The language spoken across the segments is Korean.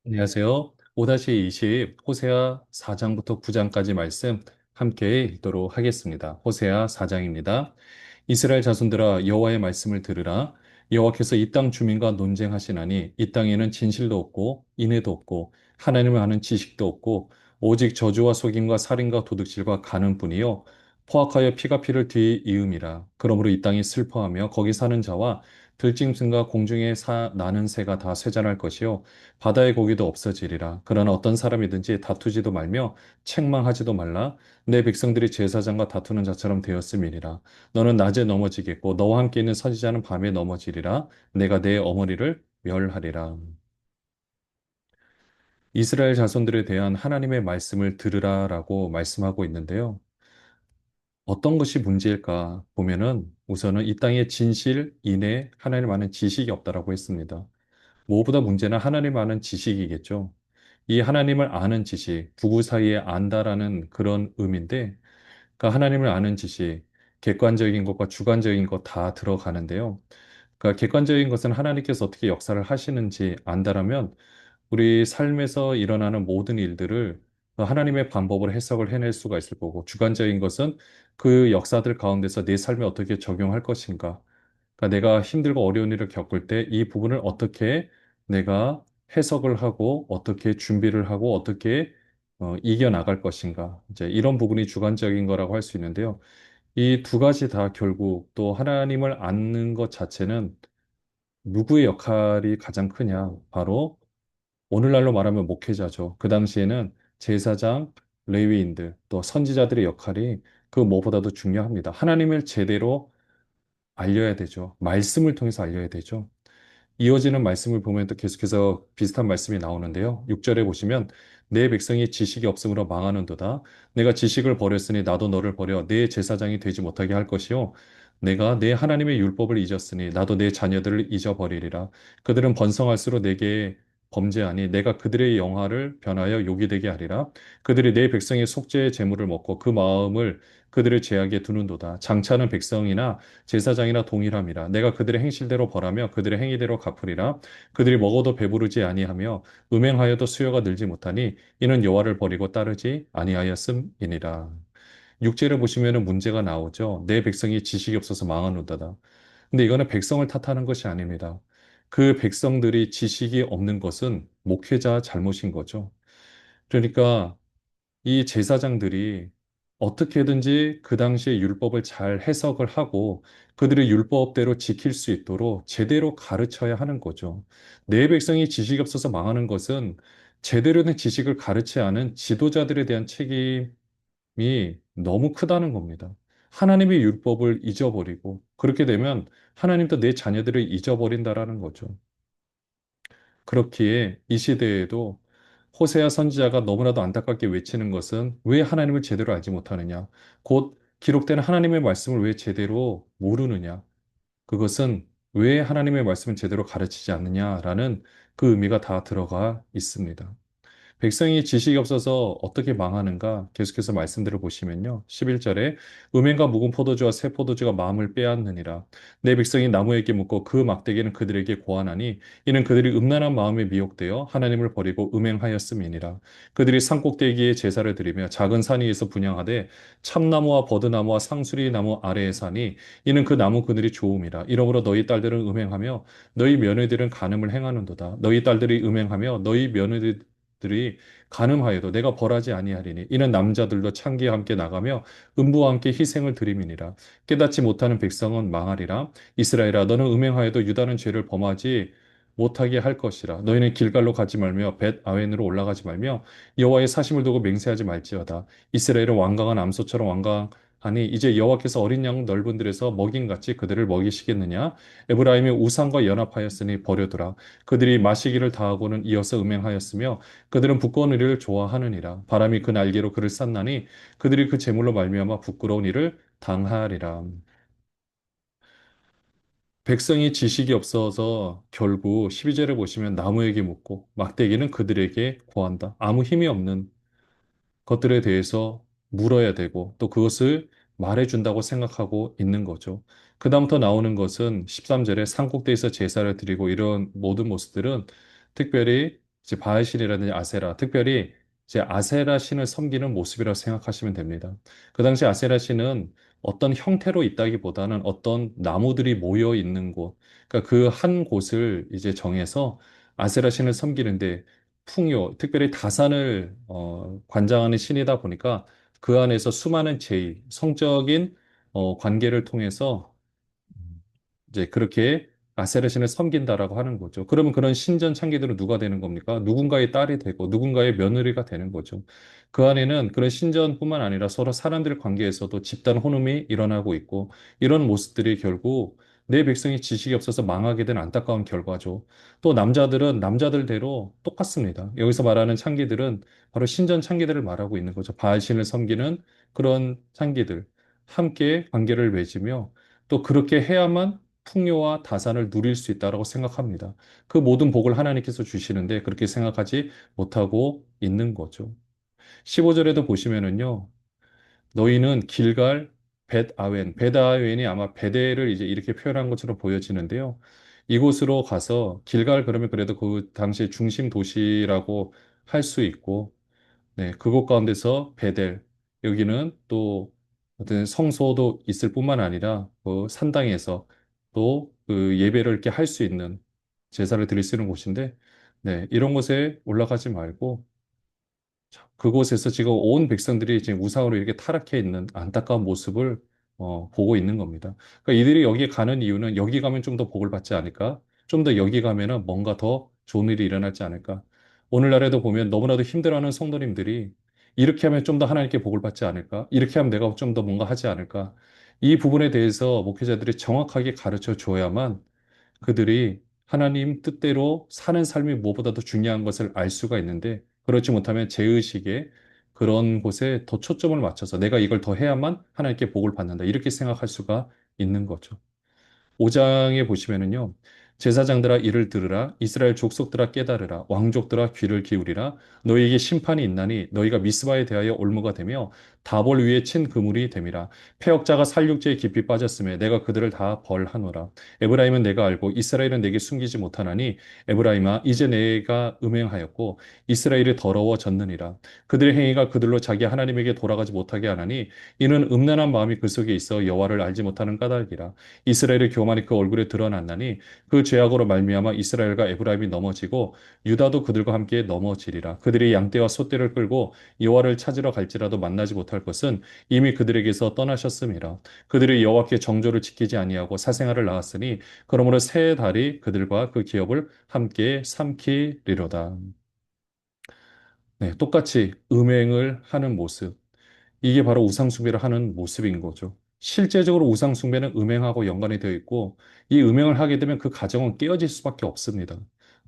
안녕하세요. 5-20 호세아 4장부터 9장까지 말씀 함께 읽도록 하겠습니다. 호세아 4장입니다. 이스라엘 자손들아 여호와의 말씀을 들으라. 여호와께서 이 땅 주민과 논쟁하시나니 이 땅에는 진실도 없고 인애도 없고 하나님을 아는 지식도 없고 오직 저주와 속임과 살인과 도둑질과 가는뿐이요 포악하여 피가 피를 뒤이음이라. 그러므로 이 땅이 슬퍼하며 거기 사는 자와 들짐승과 공중에 나는 새가 다 쇠잔할 것이요 바다의 고기도 없어지리라. 그러나 어떤 사람이든지 다투지도 말며 책망하지도 말라. 내 백성들이 제사장과 다투는 자처럼 되었음이니라. 너는 낮에 넘어지겠고 너와 함께 있는 선지자는 밤에 넘어지리라. 내가 내 어머니를 멸하리라. 이스라엘 자손들에 대한 하나님의 말씀을 들으라라고 말씀하고 있는데요. 어떤 것이 문제일까 보면은 우선은 이 땅에 진실, 인애, 하나님 아는 지식이 없다라고 했습니다. 무엇보다 문제는 하나님 아는 지식이겠죠. 이 하나님을 아는 지식, 부부 사이에 안다라는 그런 의미인데, 그러니까 하나님을 아는 지식, 객관적인 것과 주관적인 것 다 들어가는데요. 그러니까 객관적인 것은 하나님께서 어떻게 역사를 하시는지 안다라면 우리 삶에서 일어나는 모든 일들을 그 하나님의 방법으로 해석을 해낼 수가 있을 거고, 주관적인 것은 그 역사들 가운데서 내 삶에 어떻게 적용할 것인가. 그러니까 내가 힘들고 어려운 일을 겪을 때 이 부분을 어떻게 내가 해석을 하고 어떻게 준비를 하고 어떻게 이겨나갈 것인가. 이제 이런 부분이 주관적인 거라고 할 수 있는데요. 이 두 가지 다 결국 또 하나님을 아는 것 자체는 누구의 역할이 가장 크냐? 바로 오늘날로 말하면 목회자죠. 그 당시에는 제사장, 레위인들, 또 선지자들의 역할이 그 무엇보다도 중요합니다. 하나님을 제대로 알려야 되죠. 말씀을 통해서 알려야 되죠. 이어지는 말씀을 보면 또 계속해서 비슷한 말씀이 나오는데요. 6절에 보시면 내 백성이 지식이 없으므로 망하는도다. 내가 지식을 버렸으니 나도 너를 버려 내 제사장이 되지 못하게 할 것이요. 내가 내 하나님의 율법을 잊었으니 나도 내 자녀들을 잊어버리리라. 그들은 번성할수록 내게 범죄하니 내가 그들의 영화를 변하여 욕이 되게 하리라. 그들이 내 백성의 속죄의 재물을 먹고 그 마음을 그들의 죄악에 두는도다. 장차는 백성이나 제사장이나 동일함이라. 내가 그들의 행실대로 벌하며 그들의 행위대로 갚으리라. 그들이 먹어도 배부르지 아니하며 음행하여도 수요가 늘지 못하니 이는 여호와를 버리고 따르지 아니하였음이니라. 육제를 보시면 문제가 나오죠. 내 백성이 지식이 없어서 망하노다다. 근데 이거는 백성을 탓하는 것이 아닙니다. 그 백성들이 지식이 없는 것은 목회자 잘못인 거죠. 그러니까 이 제사장들이 어떻게든지 그 당시의 율법을 잘 해석을 하고 그들의 율법대로 지킬 수 있도록 제대로 가르쳐야 하는 거죠. 내 백성이 지식이 없어서 망하는 것은 제대로 된 지식을 가르치 않은 지도자들에 대한 책임이 너무 크다는 겁니다. 하나님의 율법을 잊어버리고 그렇게 되면 하나님도 내 자녀들을 잊어버린다라는 거죠. 그렇기에 이 시대에도 호세아 선지자가 너무나도 안타깝게 외치는 것은 왜 하나님을 제대로 알지 못하느냐? 곧 기록된 하나님의 말씀을 왜 제대로 모르느냐? 그것은 왜 하나님의 말씀을 제대로 가르치지 않느냐라는 그 의미가 다 들어가 있습니다. 백성이 지식이 없어서 어떻게 망하는가 계속해서 말씀들을 보시면요. 11절에 음행과 묵은 포도주와 새 포도주가 마음을 빼앗느니라. 내 백성이 나무에게 묻고 그 막대기는 그들에게 고하나니 이는 그들이 음란한 마음에 미혹되어 하나님을 버리고 음행하였음이니라. 그들이 산꼭대기에 제사를 드리며 작은 산 위에서 분향하되 참나무와 버드나무와 상수리 나무 아래에 사니 이는 그 나무 그늘이 좋음이라. 이러므로 너희 딸들은 음행하며 너희 며느리들은 간음을 행하는도다. 너희 딸들이 음행하며 너희 며느리들이 간음하여도 내가 벌하지 아니하리니 이는 남자들도 창기와 함께 나가며 음부와 함께 희생을 드림이니라. 깨닫지 못하는 백성은 망하리라. 이스라엘아 너는 음행하여도 유다는 죄를 범하지 못하게 할 것이라. 너희는 길갈로 가지 말며 벳 아웬으로 올라가지 말며 여호와의 사심을 두고 맹세하지 말지어다. 이스라엘은 완강한 암소처럼 완강하니 이제 여호와께서 어린 양 넓은 들에서 먹인같이 그들을 먹이시겠느냐. 에브라임이 우상과 연합하였으니 버려두라. 그들이 마시기를 다하고는 이어서 음행하였으며 그들은 부끄러운 일을 좋아하느니라. 바람이 그 날개로 그를 쌌나니 그들이 그 재물로 말미암아 부끄러운 일을 당하리라. 백성이 지식이 없어서 결국 12절에 보시면 나무에게 묻고 막대기는 그들에게 고한다. 아무 힘이 없는 것들에 대해서 물어야 되고 또 그것을 말해준다고 생각하고 있는 거죠. 그다음부터 나오는 것은 13절에 산꼭대에서 제사를 드리고 이런 모든 모습들은 특별히 이제 바알 신이라든지 아세라, 특별히 이제 아세라 신을 섬기는 모습이라고 생각하시면 됩니다. 그 당시 아세라 신은 어떤 형태로 있다기보다는 어떤 나무들이 모여 있는 곳, 그러니까 그 한 곳을 이제 정해서 아세라 신을 섬기는데 풍요, 특별히 다산을 관장하는 신이다 보니까 그 안에서 수많은 제의, 성적인 관계를 통해서 이제 그렇게 아세르신을 섬긴다라고 하는 거죠. 그러면 그런 신전 창기들은 누가 되는 겁니까? 누군가의 딸이 되고 누군가의 며느리가 되는 거죠. 그 안에는 그런 신전뿐만 아니라 서로 사람들 관계에서도 집단 혼음이 일어나고 있고 이런 모습들이 결국 내 백성이 지식이 없어서 망하게 된 안타까운 결과죠. 또 남자들은 남자들대로 똑같습니다. 여기서 말하는 창기들은 바로 신전 창기들을 말하고 있는 거죠. 바알신을 섬기는 그런 창기들. 함께 관계를 맺으며 또 그렇게 해야만 풍요와 다산을 누릴 수 있다고 생각합니다. 그 모든 복을 하나님께서 주시는데 그렇게 생각하지 못하고 있는 거죠. 15절에도 보시면은요, 너희는 길갈 벳아웬이 아마 베델을 이제 이렇게 표현한 것처럼 보여지는데요. 이곳으로 가서 길갈 그러면 그래도 그 당시의 중심 도시라고 할 수 있고, 네, 그곳 가운데서 베델, 여기는 또 어떤 성소도 있을 뿐만 아니라 그 산당에서 또 그 예배를 이렇게 할 수 있는 제사를 드릴 수 있는 곳인데, 네, 이런 곳에 올라가지 말고 그곳에서 지금 온 백성들이 지금 우상으로 이렇게 타락해 있는 안타까운 모습을 보고 있는 겁니다. 그러니까 이들이 여기 가는 이유는 여기 가면 좀 더 복을 받지 않을까? 좀 더 여기 가면은 뭔가 더 좋은 일이 일어나지 않을까? 오늘날에도 보면 너무나도 힘들어하는 성도님들이 이렇게 하면 좀 더 하나님께 복을 받지 않을까? 이렇게 하면 내가 좀 더 뭔가 하지 않을까? 이 부분에 대해서 목회자들이 정확하게 가르쳐 줘야만 그들이 하나님 뜻대로 사는 삶이 무엇보다도 중요한 것을 알 수가 있는데 그렇지 못하면 제의식에 그런 곳에 더 초점을 맞춰서 내가 이걸 더 해야만 하나님께 복을 받는다. 이렇게 생각할 수가 있는 거죠. 5장에 보시면은요. 제사장들아 이를 들으라 이스라엘 족속들아 깨달으라 왕족들아 귀를 기울이라 너희에게 심판이 있나니 너희가 미스바에 대하여 올무가 되며 다볼 위에 친 그물이 됨이라 패역자가 살육지에 깊이 빠졌음에 내가 그들을 다 벌하노라 에브라임은 내가 알고 이스라엘은 내게 숨기지 못하나니 에브라임아 이제 내가 음행하였고 이스라엘이 더러워졌느니라 그들의 행위가 그들로 자기 하나님에게 돌아가지 못하게 하나니 이는 음란한 마음이 그 속에 있어 여호와를 알지 못하는 까닭이라 이스라엘의 교만이 그 얼굴에 드러났나니 그 죄악으로 말미암아 이스라엘과 에브라임이 넘어지고 유다도 그들과 함께 넘어지리라. 그들이 양떼와 소떼를 끌고 여호와를 찾으러 갈지라도 만나지 못할 것은 이미 그들에게서 떠나셨음이라. 그들이 여호와께 정조를 지키지 아니하고 사생아를 낳았으니 그러므로 새 달이 그들과 그 기업을 함께 삼키리로다. 네, 똑같이 음행을 하는 모습. 이게 바로 우상숭배를 하는 모습인 거죠. 실제적으로 우상숭배는 음행하고 연관이 되어 있고, 이 음행을 하게 되면 그 가정은 깨어질 수밖에 없습니다.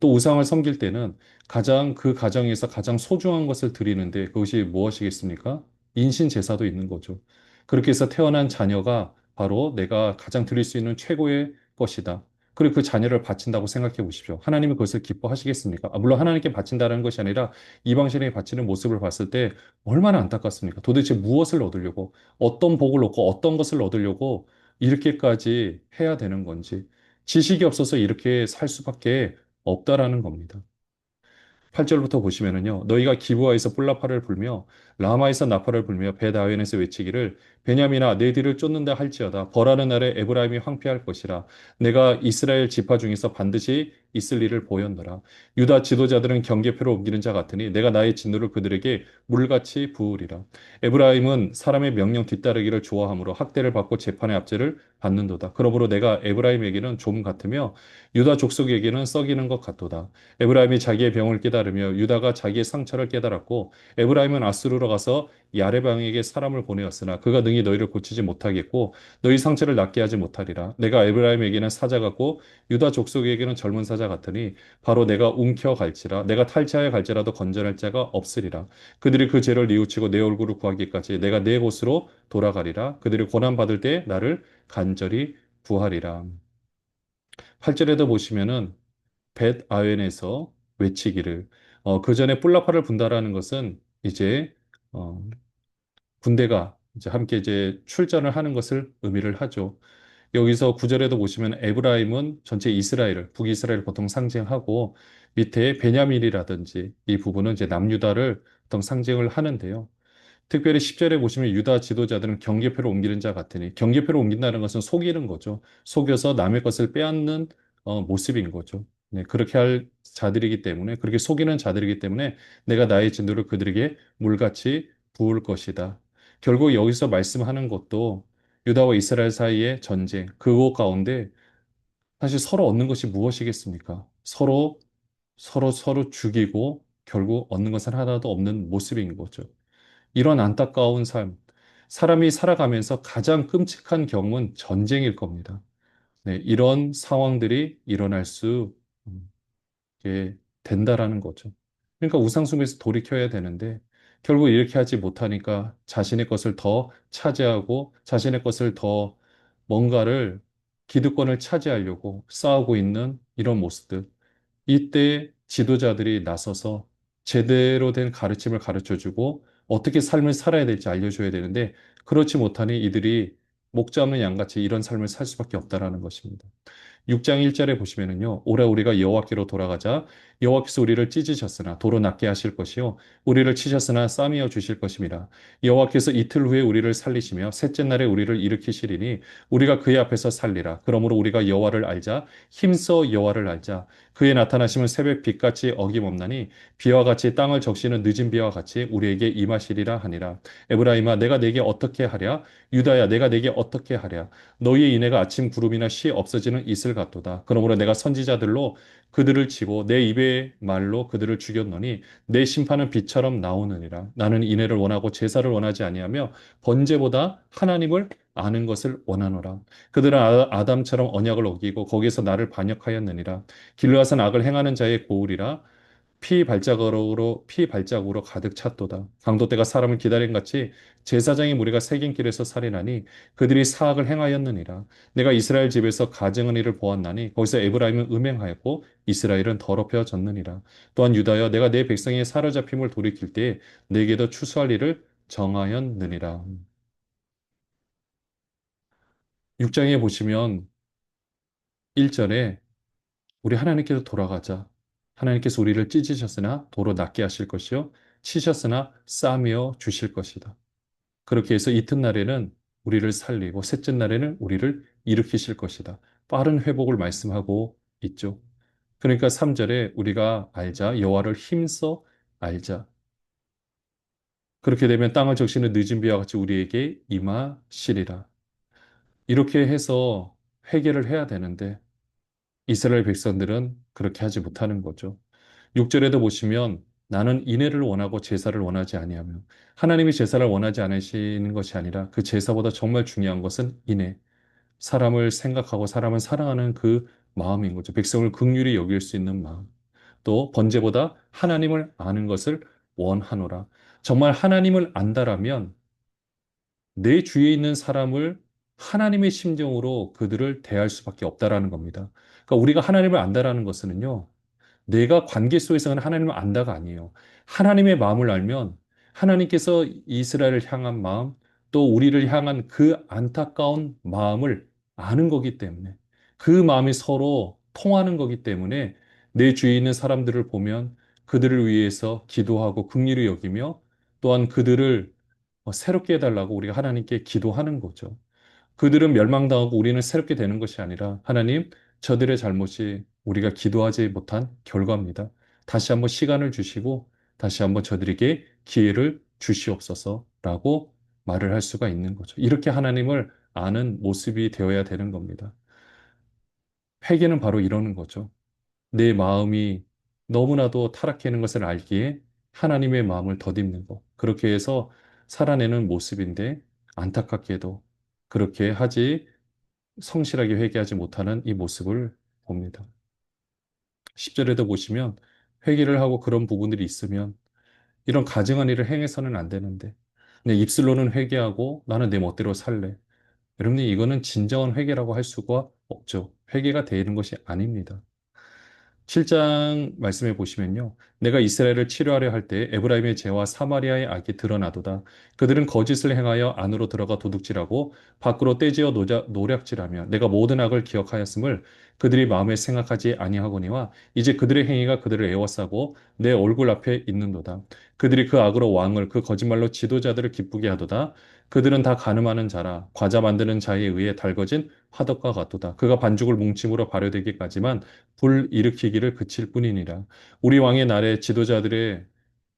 또 우상을 섬길 때는 가장 그 가정에서 가장 소중한 것을 드리는데 그것이 무엇이겠습니까? 인신 제사도 있는 거죠. 그렇게 해서 태어난 자녀가 바로 내가 가장 드릴 수 있는 최고의 것이다. 그리고 그 자녀를 바친다고 생각해 보십시오. 하나님이 그것을 기뻐하시겠습니까? 물론 하나님께 바친다는 것이 아니라 이방신에게 바치는 모습을 봤을 때 얼마나 안타깝습니까? 도대체 무엇을 얻으려고, 어떤 복을 얻고 어떤 것을 얻으려고 이렇게까지 해야 되는 건지, 지식이 없어서 이렇게 살 수밖에 없다라는 겁니다. 8절부터 보시면은요. 너희가 기브아에서 뿔나파를 불며 라마에서 나팔을 불며 벳아웬에서 외치기를 베냐민아 내 뒤를 쫓는다 할지어다 벌하는 날에 에브라임이 황폐할 것이라 내가 이스라엘 지파 중에서 반드시 있을 일을 보였노라 유다 지도자들은 경계표를 옮기는 자 같으니 내가 나의 진노를 그들에게 물같이 부으리라 에브라임은 사람의 명령 뒤따르기를 좋아하므로 학대를 받고 재판의 압제를 받는도다 그러므로 내가 에브라임에게는 좀 같으며 유다 족속에게는 썩이는 것 같도다 에브라임이 자기의 병을 깨달으며 유다가 자기의 상처를 깨달았고 에브라임은 아수르로 가서 야레방에게 사람을 보내었으나 그가 능히 너희를 고치지 못하겠고 너희 상처를 낫게 하지 못하리라 내가 에브라임에게는 사자 같고 유다 족속에게는 젊은 사자 같으니 바로 내가 움켜갈지라 내가 탈취하여 갈지라도 건져낼 자가 없으리라 그들이 그 죄를 뉘우치고 내 얼굴을 구하기까지 내가 내 곳으로 돌아가리라 그들이 고난 받을 때 나를 간절히 구하리라 8절에도 보시면은 벳 아웬에서 외치기를 그 전에 뿔라파를 분다라는 것은 이제 어, 군대가 이제 함께 이제 출전을 하는 것을 의미를 하죠. 여기서 구절에도 보시면 에브라임은 전체 이스라엘을, 북이스라엘을 보통 상징하고 밑에 베냐민이라든지 이 부분은 이제 남유다를 보통 상징을 하는데요. 특별히 10절에 보시면 유다 지도자들은 경계표를 옮기는 자 같으니 경계표를 옮긴다는 것은 속이는 거죠. 속여서 남의 것을 빼앗는 모습인 거죠. 네, 그렇게 할 자들이기 때문에 그렇게 속이는 자들이기 때문에 내가 나의 진노를 그들에게 물같이 부을 것이다. 결국 여기서 말씀하는 것도 유다와 이스라엘 사이의 전쟁, 그거 가운데 사실 서로 얻는 것이 무엇이겠습니까? 서로 죽이고 결국 얻는 것은 하나도 없는 모습인 거죠. 이런 안타까운 삶, 사람이 살아가면서 가장 끔찍한 경우는 전쟁일 겁니다. 네, 이런 상황들이 일어날 수 있게 된다라는 거죠. 그러니까 우상숭배에서 돌이켜야 되는데 결국 이렇게 하지 못하니까 자신의 것을 더 차지하고 자신의 것을 더 뭔가를 기득권을 차지하려고 싸우고 있는 이런 모습들. 이때 지도자들이 나서서 제대로 된 가르침을 가르쳐 주고 어떻게 삶을 살아야 될지 알려줘야 되는데 그렇지 못하니 이들이 목자 없는 양같이 이런 삶을 살 수밖에 없다라는 것입니다. 6장 1절에 보시면은요. 오라 우리가 여호와께로 돌아가자. 여호와께서 우리를 찢으셨으나 도로 낫게 하실 것이요 우리를 치셨으나 싸매어 주실 것임이라. 여호와께서 이틀 후에 우리를 살리시며 셋째 날에 우리를 일으키시리니 우리가 그의 앞에서 살리라. 그러므로 우리가 여호와를 알자. 힘써 여호와를 알자. 그의 나타나심은 새벽 빛같이 어김없나니 비와 같이 땅을 적시는 늦은 비와 같이 우리에게 임하시리라 하니라. 에브라임아 내가 내게 어떻게 하랴? 유다야 내가 내게 어떻게 하랴? 너희의 인애가 아침 구름이나 쉬 없어지는 이슬 같도다. 그러므로 내가 선지자들로 그들을 치고 내 입의 말로 그들을 죽였노니 내 심판은 빛처럼 나오느니라. 나는 인애를 원하고 제사를 원하지 아니하며 번제보다 하나님을 아는 것을 원하노라. 그들은 아담처럼 언약을 어기고 거기에서 나를 반역하였느니라. 길르앗은 악을 행하는 자의 고울이라 피 발자국으로 가득 찼도다. 강도 때가 사람을 기다린 같이 제사장의 무리가 새긴 길에서 살인하니 그들이 사악을 행하였느니라. 내가 이스라엘 집에서 가증한 일을 보았나니 거기서 에브라임은 음행하였고 이스라엘은 더럽혀졌느니라. 또한 유다여 내가 내 백성의 사로잡힘을 돌이킬 때에 내게도 추수할 일을 정하였느니라. 6장에 보시면 1절에 우리 하나님께서 돌아가자. 하나님께서 우리를 찢으셨으나 도로 낫게 하실 것이요. 치셨으나 싸매어 주실 것이다. 그렇게 해서 이튿날에는 우리를 살리고 셋째 날에는 우리를 일으키실 것이다. 빠른 회복을 말씀하고 있죠. 그러니까 3절에 우리가 알자. 여호와를 힘써 알자. 그렇게 되면 땅을 적시는 늦은 비와 같이 우리에게 임하시리라. 이렇게 해서 회개를 해야 되는데 이스라엘 백성들은 그렇게 하지 못하는 거죠. 6절에도 보시면 나는 인애를 원하고 제사를 원하지 아니하며 하나님이 제사를 원하지 않으시는 것이 아니라 그 제사보다 정말 중요한 것은 인애. 사람을 생각하고 사람을 사랑하는 그 마음인 거죠. 백성을 긍휼히 여길 수 있는 마음. 또 번제보다 하나님을 아는 것을 원하노라. 정말 하나님을 안다라면 내 주위에 있는 사람을 하나님의 심정으로 그들을 대할 수밖에 없다라는 겁니다. 그러니까 우리가 하나님을 안다라는 것은요. 내가 관계 속에서는 하나님을 안다가 아니에요. 하나님의 마음을 알면 하나님께서 이스라엘을 향한 마음, 또 우리를 향한 그 안타까운 마음을 아는 거기 때문에 그 마음이 서로 통하는 거기 때문에 내 주위에 있는 사람들을 보면 그들을 위해서 기도하고 긍휼히 여기며 또한 그들을 새롭게 해달라고 우리가 하나님께 기도하는 거죠. 그들은 멸망당하고 우리는 새롭게 되는 것이 아니라 하나님, 저들의 잘못이 우리가 기도하지 못한 결과입니다. 다시 한번 시간을 주시고 다시 한번 저들에게 기회를 주시옵소서라고 말을 할 수가 있는 거죠. 이렇게 하나님을 아는 모습이 되어야 되는 겁니다. 회개는 바로 이러는 거죠. 내 마음이 너무나도 타락해 있는 것을 알기에 하나님의 마음을 더듬는 것. 그렇게 해서 살아내는 모습인데 안타깝게도 그렇게 하지 성실하게 회개하지 못하는 이 모습을 봅니다. 10절에도 보시면 회개를 하고 그런 부분들이 있으면 이런 가증한 일을 행해서는 안 되는데 내 입술로는 회개하고 나는 내 멋대로 살래. 여러분들 이거는 진정한 회개라고 할 수가 없죠. 회개가 되는 것이 아닙니다. 7장 말씀해 보시면요. 내가 이스라엘을 치료하려 할 때 에브라임의 죄와 사마리아의 악이 드러나도다. 그들은 거짓을 행하여 안으로 들어가 도둑질하고 밖으로 떼지어 노략질하며 내가 모든 악을 기억하였음을 그들이 마음에 생각하지 아니하거니와 이제 그들의 행위가 그들을 애워싸고 내 얼굴 앞에 있는도다. 그들이 그 악으로 왕을 그 거짓말로 지도자들을 기쁘게 하도다. 그들은 다 가늠하는 자라 과자 만드는 자에 의해 달궈진 화덕과 같도다. 그가 반죽을 뭉침으로 발효되기까지만 불 일으키기를 그칠 뿐이니라. 우리 왕의 날에 지도자들의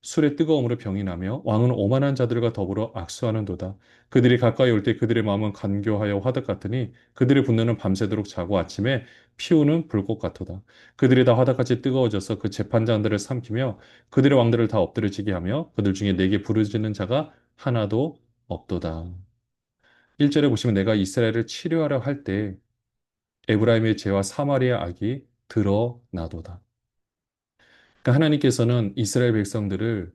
술의 뜨거움으로 병이 나며 왕은 오만한 자들과 더불어 악수하는도다. 그들이 가까이 올 때 그들의 마음은 간교하여 화덕 같으니 그들의 분노는 밤새도록 자고 아침에 피우는 불꽃 같도다. 그들이 다 화덕같이 뜨거워져서 그 재판장들을 삼키며 그들의 왕들을 다 엎드려지게 하며 그들 중에 내게 부르짖는 자가 하나도 없도다. 1절에 보시면 내가 이스라엘을 치료하려 할 때 에브라임의 죄와 사마리아 악이 드러나도다. 그러니까 하나님께서는 이스라엘 백성들을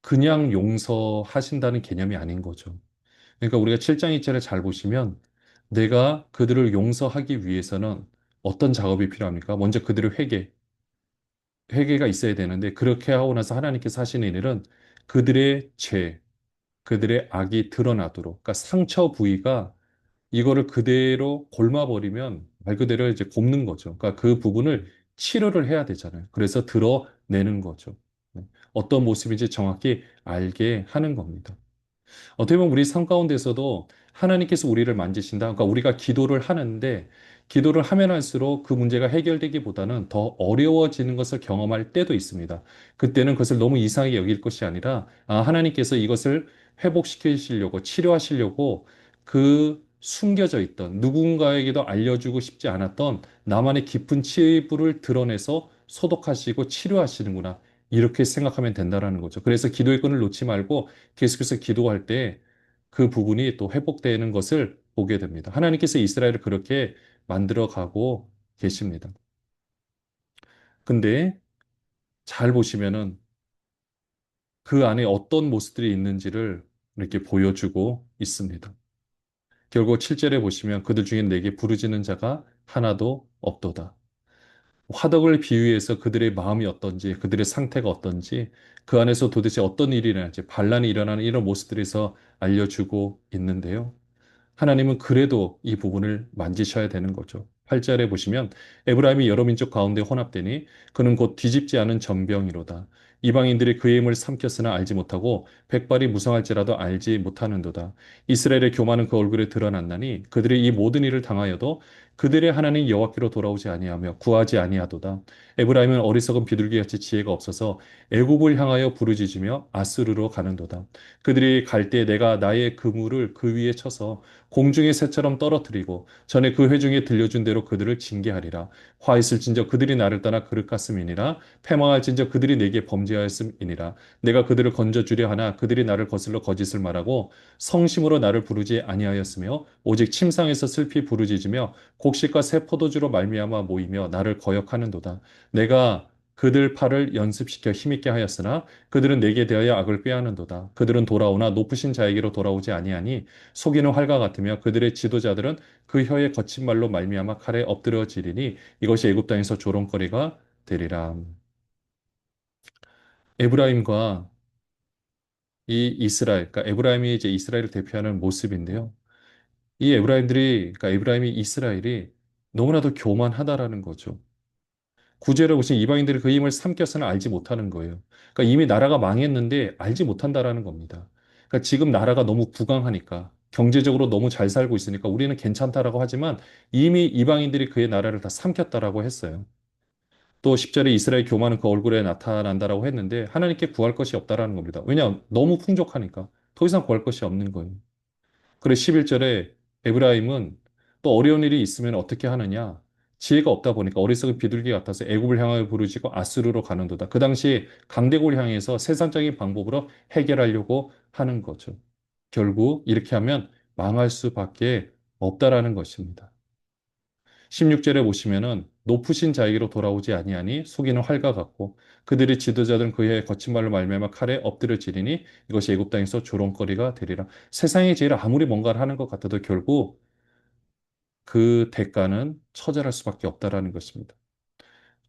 그냥 용서하신다는 개념이 아닌 거죠. 그러니까 우리가 7장 2절을 잘 보시면 내가 그들을 용서하기 위해서는 어떤 작업이 필요합니까? 먼저 그들의 회개가 있어야 되는데 그렇게 하고 나서 하나님께서 하시는 일은 그들의 죄, 그들의 악이 드러나도록, 그러니까 상처 부위가 이거를 그대로 골마버리면 말 그대로 이제 곱는 거죠. 그러니까 그 부분을 치료를 해야 되잖아요. 그래서 드러내는 거죠. 네. 어떤 모습인지 정확히 알게 하는 겁니다. 어떻게 보면 우리 삶 가운데서도 하나님께서 우리를 만지신다. 그러니까 우리가 기도를 하는데 기도를 하면 할수록 그 문제가 해결되기보다는 더 어려워지는 것을 경험할 때도 있습니다. 그때는 그것을 너무 이상하게 여길 것이 아니라 하나님께서 이것을 회복시키시려고 치료하시려고 그 숨겨져 있던 누군가에게도 알려주고 싶지 않았던 나만의 깊은 치부를 드러내서 소독하시고 치료하시는구나. 이렇게 생각하면 된다라는 거죠. 그래서 기도의 끈을 놓지 말고 계속해서 기도할 때 그 부분이 또 회복되는 것을 보게 됩니다. 하나님께서 이스라엘을 그렇게 만들어 가고 계십니다. 근데 잘 보시면은 그 안에 어떤 모습들이 있는지를 이렇게 보여주고 있습니다. 결국 7절에 보시면 그들 중에 내게 부르짖는 자가 하나도 없도다. 화덕을 비유해서 그들의 마음이 어떤지, 그들의 상태가 어떤지, 그 안에서 도대체 어떤 일이 일어날지, 반란이 일어나는 이런 모습들에서 알려주고 있는데요. 하나님은 그래도 이 부분을 만지셔야 되는 거죠. 8절에 보시면 에브라임이 여러 민족 가운데 혼합되니 그는 곧 뒤집지 않은 전병이로다. 이방인들이 그의 힘을 삼켰으나 알지 못하고 백발이 무성할지라도 알지 못하는도다. 이스라엘의 교만은 그 얼굴에 드러났나니 그들이 이 모든 일을 당하여도 그들의 하나님 여호와께로 돌아오지 아니하며 구하지 아니하도다. 에브라임은 어리석은 비둘기같이 지혜가 없어서 애굽을 향하여 부르짖으며 아스르로 가는도다. 그들이 갈 때 내가 나의 그물을 그 위에 쳐서 공중의 새처럼 떨어뜨리고 전에 그 회중에 들려준 대로 그들을 징계하리라. 화 있을진저 그들이 나를 떠나 그릇 같음이니라. 패망할진저 그들이 내게 범죄하였음이니라. 내가 그들을 건져주려 하나 그들이 나를 거슬러 거짓을 말하고 성심으로 나를 부르지 아니하였으며 오직 침상에서 슬피 부르짖으며 곡식과 새 포도주로 말미암아 모이며 나를 거역하는도다. 내가 그들 팔을 연습시켜 힘있게 하였으나 그들은 내게 대하여 악을 꾀하는도다. 그들은 돌아오나 높으신 자에게로 돌아오지 아니하니 속이는 활과 같으며 그들의 지도자들은 그 혀의 거친 말로 말미암아 칼에 엎드려지리니 이것이 애굽 땅에서 조롱거리가 되리라. 에브라임과 이 이스라엘, 그러니까 에브라임이 이제 이스라엘을 대표하는 모습인데요. 이 에브라임들이, 그러니까 에브라임이 이스라엘이 너무나도 교만하다라는 거죠. 구제를 보신 이방인들이 그 힘을 삼켜서는 알지 못하는 거예요. 그러니까 이미 나라가 망했는데 알지 못한다라는 겁니다. 그러니까 지금 나라가 너무 부강하니까 경제적으로 너무 잘 살고 있으니까 우리는 괜찮다라고 하지만 이미 이방인들이 그의 나라를 다 삼켰다라고 했어요. 또 10절에 이스라엘 교만은 그 얼굴에 나타난다라고 했는데 하나님께 구할 것이 없다라는 겁니다. 왜냐? 너무 풍족하니까 더 이상 구할 것이 없는 거예요. 그래 11절에 에브라임은 또 어려운 일이 있으면 어떻게 하느냐? 지혜가 없다 보니까 어리석은 비둘기 같아서 애굽을 향하여 부르짖고 아수르로 가는도다. 그 당시 강대국을 향해서 세상적인 방법으로 해결하려고 하는 거죠. 결국 이렇게 하면 망할 수밖에 없다라는 것입니다. 16절에 보시면은 높으신 자에게로 돌아오지 아니하니 속이는 활과 같고 그들의 지도자들은 그의 거친 말로 말미암아 칼에 엎드려지리니 이것이 애굽 땅에서 조롱거리가 되리라. 세상의 죄를 아무리 뭔가를 하는 것 같아도 결국 그 대가는 처절할 수밖에 없다라는 것입니다.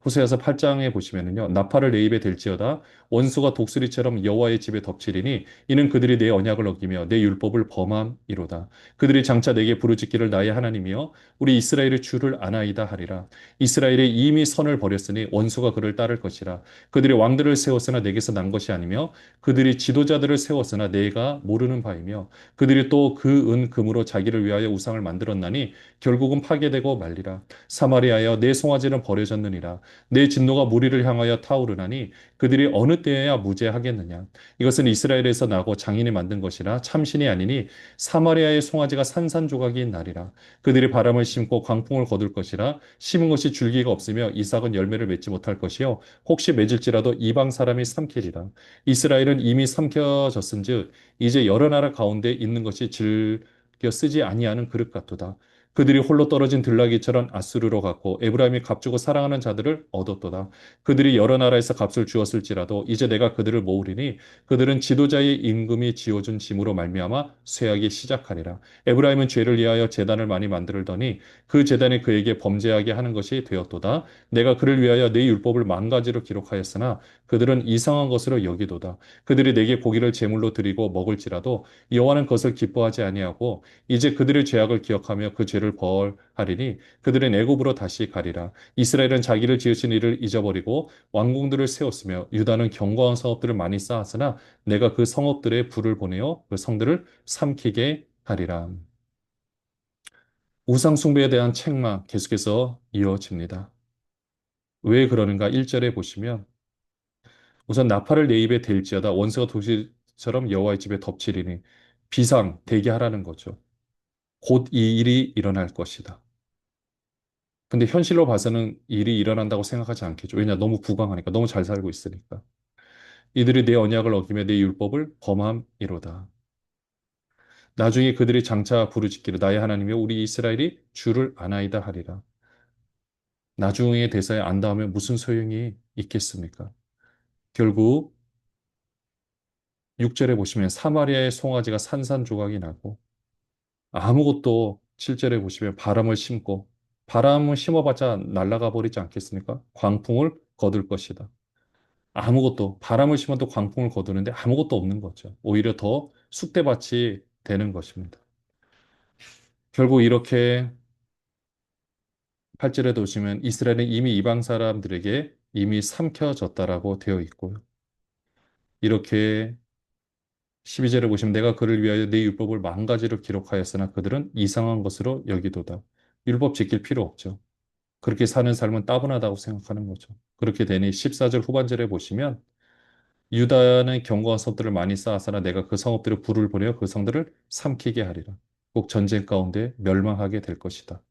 호세아서 8장에 보시면은요. 나팔을 내 입에 댈지어다 원수가 독수리처럼 여호와의 집에 덮치리니 이는 그들이 내 언약을 어기며 내 율법을 범함이로다. 그들이 장차 내게 부르짖기를 나의 하나님이여 우리 이스라엘의 주를 아나이다 하리라. 이스라엘이 이미 선을 버렸으니 원수가 그를 따를 것이라. 그들이 왕들을 세웠으나 내게서 난 것이 아니며 그들이 지도자들을 세웠으나 내가 모르는 바이며 그들이 또 그 금으로 자기를 위하여 우상을 만들었나니 결국은 파괴되고 말리라. 사마리아여 내 송아지는 버려졌느니라. 내 진노가 무리를 향하여 타오르나니 그들이 어느 때에야 무죄하겠느냐. 이것은 이스라엘에서 나고 장인이 만든 것이라 참신이 아니니 사마리아의 송아지가 산산조각인 날이라. 그들이 바람을 심고 광풍을 거둘 것이라 심은 것이 줄기가 없으며 이삭은 열매를 맺지 못할 것이요 혹시 맺을지라도 이방 사람이 삼키리라. 이스라엘은 이미 삼켜졌은즉 이제 여러 나라 가운데 있는 것이 즐겨 쓰지 아니하는 그릇 같도다. 그들이 홀로 떨어진 들나귀처럼 아수르로 갔고 에브라임이 값주고 사랑하는 자들을 얻었도다. 그들이 여러 나라에서 값을 주었을지라도 이제 내가 그들을 모으리니 그들은 지도자의 임금이 지어준 짐으로 말미암아 쇠하기 시작하리라. 에브라임은 죄를 위하여 제단을 많이 만들더니 그 제단이 그에게 범죄하게 하는 것이 되었도다. 내가 그를 위하여 내 율법을 만 가지로 기록하였으나 그들은 이상한 것으로 여기도다. 그들이 내게 고기를 제물로 드리고 먹을지라도 여호와는 그것을 기뻐하지 아니하고 이제 그들의 죄악을 기억하며 그 죄를 벌하리니 그들은 애굽으로 다시 가리라. 이스라엘은 자기를 지으신 일을 잊어버리고 왕궁들을 세웠으며 유다는 견고한 성읍들을 많이 쌓았으나 내가 그 성읍들에 불을 보내어 그 성들을 삼키게 하리라. 우상 숭배에 대한 책망 계속해서 이어집니다. 왜 그러는가? 1절에 보시면 우선 나팔을 내 입에 댈지어다 원수가 도시처럼 여호와의 집에 덮치리니 비상 대기하라는 거죠. 곧 이 일이 일어날 것이다. 근데 현실로 봐서는 일이 일어난다고 생각하지 않겠죠. 왜냐, 너무 부강하니까, 너무 잘 살고 있으니까. 이들이 내 언약을 어기며 내 율법을 범함이로다. 나중에 그들이 장차 부르짖기를 나의 하나님이여 우리 이스라엘이 주를 아나이다 하리라. 나중에 대사에 안다 하면 무슨 소용이 있겠습니까? 결국 6절에 보시면 사마리아의 송아지가 산산조각이 나고 아무것도 7절에 보시면 바람을 심고 바람을 심어봤자 날아가 버리지 않겠습니까? 광풍을 거둘 것이다. 아무것도 바람을 심어도 광풍을 거두는데 아무것도 없는 거죠. 오히려 더 쑥대밭이 되는 것입니다. 결국 이렇게 8절에 보시면 이스라엘은 이미 이방 사람들에게 이미 삼켜졌다라고 되어 있고요. 이렇게 12절에 보시면 내가 그를 위하여 내 율법을 만 가지로 기록하였으나 그들은 이상한 것으로 여기도다. 율법 지킬 필요 없죠. 그렇게 사는 삶은 따분하다고 생각하는 거죠. 그렇게 되니 14절 후반절에 보시면 유다는 견고한 성들을 많이 쌓았으나 내가 그 성읍들의 불을 보내어 그 성들을 삼키게 하리라. 꼭 전쟁 가운데 멸망하게 될 것이다.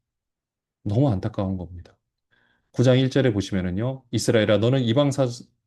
너무 안타까운 겁니다. 9장 1절에 보시면은요. 이스라엘아 너는 이방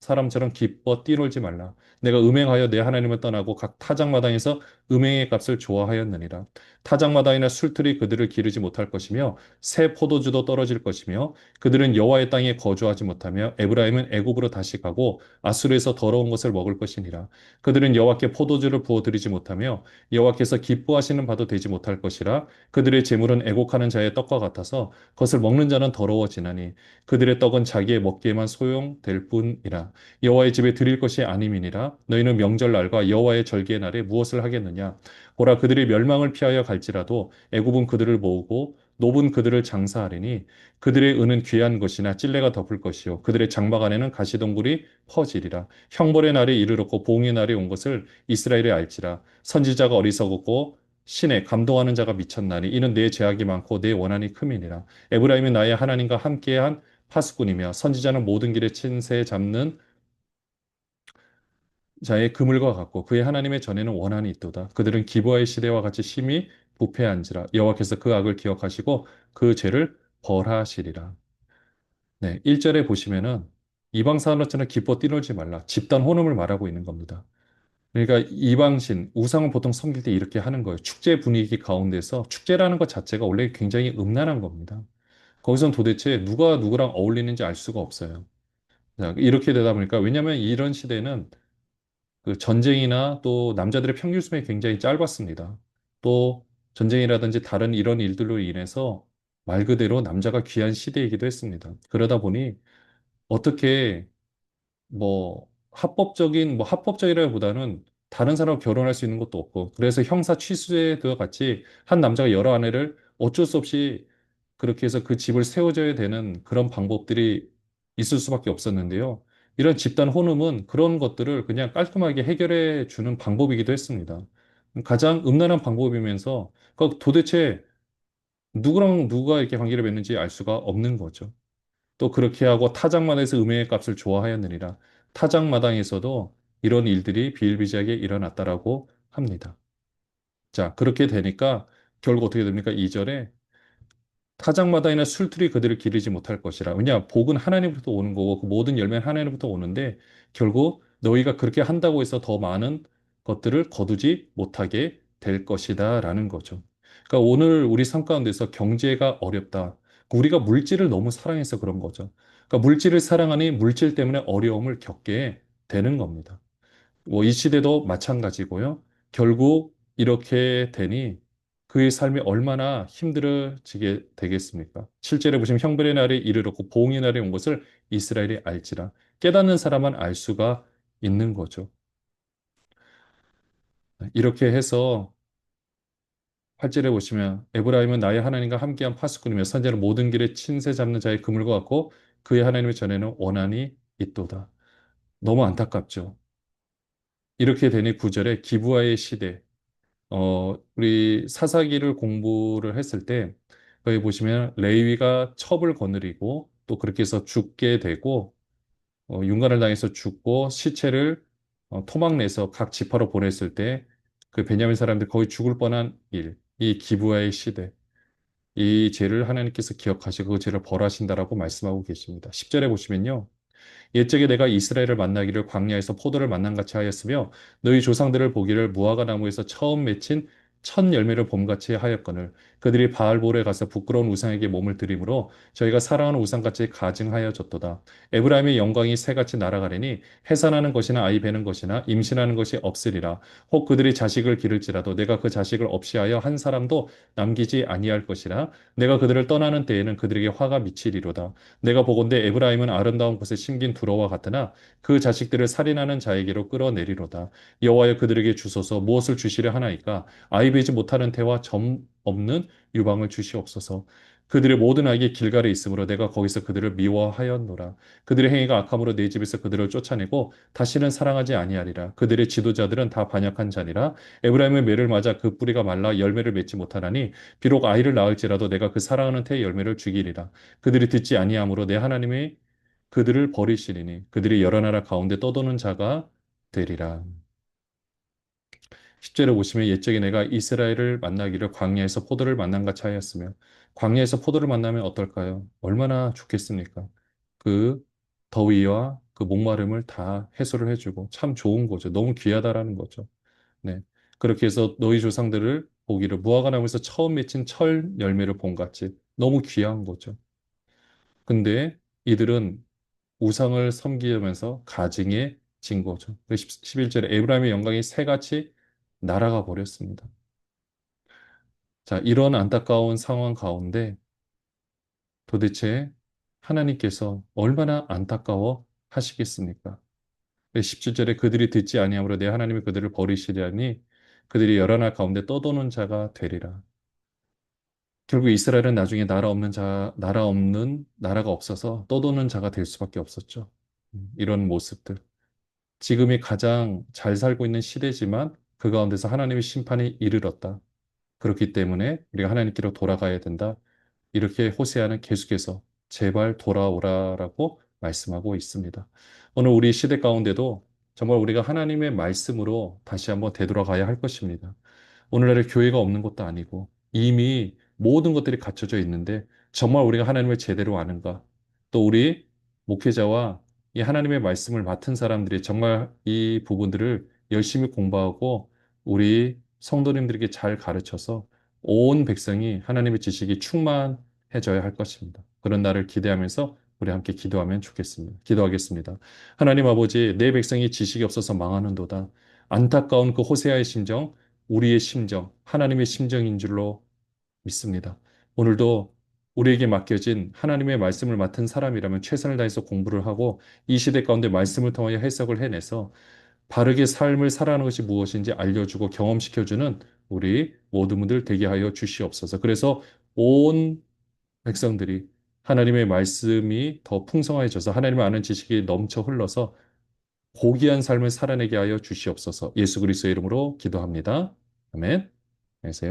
사람처럼 기뻐 뛰놀지 말라. 내가 음행하여 내 하나님을 떠나고 각 타작마당에서 음행의 값을 좋아하였느니라. 타작마당이나 술틀이 그들을 기르지 못할 것이며 새 포도주도 떨어질 것이며 그들은 여호와의 땅에 거주하지 못하며 에브라임은 애굽으로 다시 가고 아수르에서 더러운 것을 먹을 것이니라. 그들은 여호와께 포도주를 부어 드리지 못하며 여호와께서 기뻐하시는 바도 되지 못할 것이라. 그들의 재물은 애곡하는 자의 떡과 같아서 그것을 먹는 자는 더러워지나니 그들의 떡은 자기의 먹기에만 소용될 뿐이라. 여호와의 집에 드릴 것이 아님이니라. 너희는 명절날과 여호와의 절기의 날에 무엇을 하겠느냐? 보라 그들이 멸망을 피하여 갈지라도 애굽은 그들을 모으고 노은 그들을 장사하리니 그들의 은은 귀한 것이나 찔레가 덮을 것이요 그들의 장막 안에는 가시덩굴이 퍼지리라. 형벌의 날이 이르렀고 보응의 날이 온 것을 이스라엘이 알지라. 선지자가 어리석었고 신에 감동하는 자가 미쳤나니 이는 내 죄악이 많고 내 원한이 큼이니라. 에브라임이 나의 하나님과 함께한 파수꾼이며 선지자는 모든 길에 친새 잡는 자의 그물과 같고 그의 하나님의 전에는 원한이 있도다. 그들은 기브아의 시대와 같이 심히 부패한지라 여호와께서 그 악을 기억하시고 그 죄를 벌하시리라. 네, 1절에 보시면은 이방 사람처럼 기뻐 뛰놀지 말라. 집단 혼음을 말하고 있는 겁니다. 그러니까 이방신, 우상은 보통 섬길 때 이렇게 하는 거예요. 축제 분위기 가운데서 축제라는 것 자체가 원래 굉장히 음란한 겁니다. 거기선 도대체 누가 누구랑 어울리는지 알 수가 없어요. 자, 이렇게 되다 보니까 왜냐하면 이런 시대는 그 전쟁이나 또 남자들의 평균 수명이 굉장히 짧았습니다. 또 전쟁이라든지 다른 이런 일들로 인해서 말 그대로 남자가 귀한 시대이기도 했습니다. 그러다 보니 어떻게 합법적이라기보다는 다른 사람과 결혼할 수 있는 것도 없고, 그래서 형사 취수제도와 같이 한 남자가 여러 아내를 어쩔 수 없이 그렇게 해서 그 집을 세워줘야 되는 그런 방법들이 있을 수밖에 없었는데요. 이런 집단 혼음은 그런 것들을 그냥 깔끔하게 해결해 주는 방법이기도 했습니다. 가장 음란한 방법이면서 도대체 누구랑 누가 이렇게 관계를 맺는지 알 수가 없는 거죠. 또 그렇게 하고 타작마당에서 음행의 값을 좋아하였느니라. 타작마당에서도 이런 일들이 비일비재하게 일어났다라고 합니다. 자, 그렇게 되니까 결국 어떻게 됩니까? 2절에 타작마당이나 술틀이 그들을 기르지 못할 것이라. 왜냐? 복은 하나님부터 오는 거고 그 모든 열매는 하나님부터 오는데 결국 너희가 그렇게 한다고 해서 더 많은 것들을 거두지 못하게 될 것이다라는 거죠. 그러니까 오늘 우리 삶 가운데서 경제가 어렵다. 우리가 물질을 너무 사랑해서 그런 거죠. 그러니까 물질을 사랑하니 물질 때문에 어려움을 겪게 되는 겁니다. 이 시대도 마찬가지고요. 결국 이렇게 되니 그의 삶이 얼마나 힘들어지게 되겠습니까? 7절에 보시면 형벌의 날이 이르렀고 보응의 날이 온 것을 이스라엘이 알지라. 깨닫는 사람만 알 수가 있는 거죠. 이렇게 해서 8절에 보시면 에브라임은 나의 하나님과 함께한 파수꾼이며 선지자는 모든 길에 친새 잡는 자의 그물과 같고 그의 하나님의 전에는 원한이 있도다. 너무 안타깝죠. 이렇게 되니 9절에 기부와의 시대, 우리 사사기를 공부를 했을 때, 거기 보시면 레위가 첩을 거느리고 또 그렇게 해서 죽게 되고, 윤곽을 당해서 죽고 시체를 토막 내서 각 지파로 보냈을 때, 그 베냐민 사람들 거의 죽을 뻔한 일, 이 기브아의 시대, 이 죄를 하나님께서 기억하시고 그 죄를 벌하신다라고 말씀하고 계십니다. 10절에 보시면요. 옛적에 내가 이스라엘을 만나기를 광야에서 포도를 만남같이 하였으며 너희 조상들을 보기를 무화과 나무에서 처음 맺힌 첫 열매를 봄같이 하였거늘 그들이 바알볼에 가서 부끄러운 우상에게 몸을 들이므로 저희가 사랑하는 우상같이 가증하여졌도다. 에브라임의 영광이 새같이 날아가리니 해산하는 것이나 아이 베는 것이나 임신하는 것이 없으리라. 혹 그들이 자식을 기를지라도 내가 그 자식을 없이 하여 한 사람도 남기지 아니할 것이라. 내가 그들을 떠나는 때에는 그들에게 화가 미치리로다. 내가 보건대 에브라임은 아름다운 곳에 심긴 두로와 같으나 그 자식들을 살인하는 자에게로 끌어내리로다. 여호와여 그들에게 주소서 무엇을 주시려 하나이까? 아이 베지 못하는 태와 점 없는 유방을 주시옵소서. 그들의 모든 악이 길갈에 있으므로 내가 거기서 그들을 미워하였노라. 그들의 행위가 악함으로 내 집에서 그들을 쫓아내고 다시는 사랑하지 아니하리라. 그들의 지도자들은 다 반역한 자니라. 에브라임의 매를 맞아 그 뿌리가 말라 열매를 맺지 못하나니 비록 아이를 낳을지라도 내가 그 사랑하는 태의 열매를 죽이리라. 그들이 듣지 아니하므로 내 하나님이 그들을 버리시리니 그들이 여러 나라 가운데 떠도는 자가 되리라. 10절에 보시면 옛적에 내가 이스라엘을 만나기를 광야에서 포도를 만난 같이 하였으며 광야에서 포도를 만나면 어떨까요? 얼마나 좋겠습니까? 그 더위와 그 목마름을 다 해소를 해주고 참 좋은 거죠. 너무 귀하다라는 거죠. 네. 그렇게 해서 너희 조상들을 보기를 무화과 나무에서 처음 맺힌 철 열매를 본 같이 너무 귀한 거죠. 근데 이들은 우상을 섬기면서 가증해 진 거죠. 11절에 에브라임의 영광이 새같이 날아가 버렸습니다. 자, 이런 안타까운 상황 가운데 도대체 하나님께서 얼마나 안타까워 하시겠습니까? 17절에 그들이 듣지 아니하므로 내 하나님이 그들을 버리시려니 그들이 여러 날 가운데 떠도는 자가 되리라. 결국 이스라엘은 나중에 나라가 없어서 떠도는 자가 될 수밖에 없었죠. 이런 모습들. 지금이 가장 잘 살고 있는 시대지만 그 가운데서 하나님의 심판이 이르렀다. 그렇기 때문에 우리가 하나님께로 돌아가야 된다. 이렇게 호세아는 계속해서 제발 돌아오라라고 말씀하고 있습니다. 오늘 우리 시대 가운데도 정말 우리가 하나님의 말씀으로 다시 한번 되돌아가야 할 것입니다. 오늘날에 교회가 없는 것도 아니고 이미 모든 것들이 갖춰져 있는데 정말 우리가 하나님을 제대로 아는가? 또 우리 목회자와 이 하나님의 말씀을 맡은 사람들이 정말 이 부분들을 열심히 공부하고 우리 성도님들에게 잘 가르쳐서 온 백성이 하나님의 지식이 충만해져야 할 것입니다. 그런 날을 기대하면서 우리 함께 기도하면 좋겠습니다. 기도하겠습니다. 하나님 아버지, 내 백성이 지식이 없어서 망하는도다. 안타까운 그 호세아의 심정, 우리의 심정, 하나님의 심정인 줄로 믿습니다. 오늘도 우리에게 맡겨진 하나님의 말씀을 맡은 사람이라면 최선을 다해서 공부를 하고 이 시대 가운데 말씀을 통하여 해석을 해내서 바르게 삶을 살아가는 것이 무엇인지 알려주고 경험시켜주는 우리 모든 분들 되게 하여 주시옵소서. 그래서 온 백성들이 하나님의 말씀이 더 풍성해져서 하나님을 아는 지식이 넘쳐 흘러서 고귀한 삶을 살아내게 하여 주시옵소서. 예수 그리스도의 이름으로 기도합니다. 아멘. 안녕히 계세요.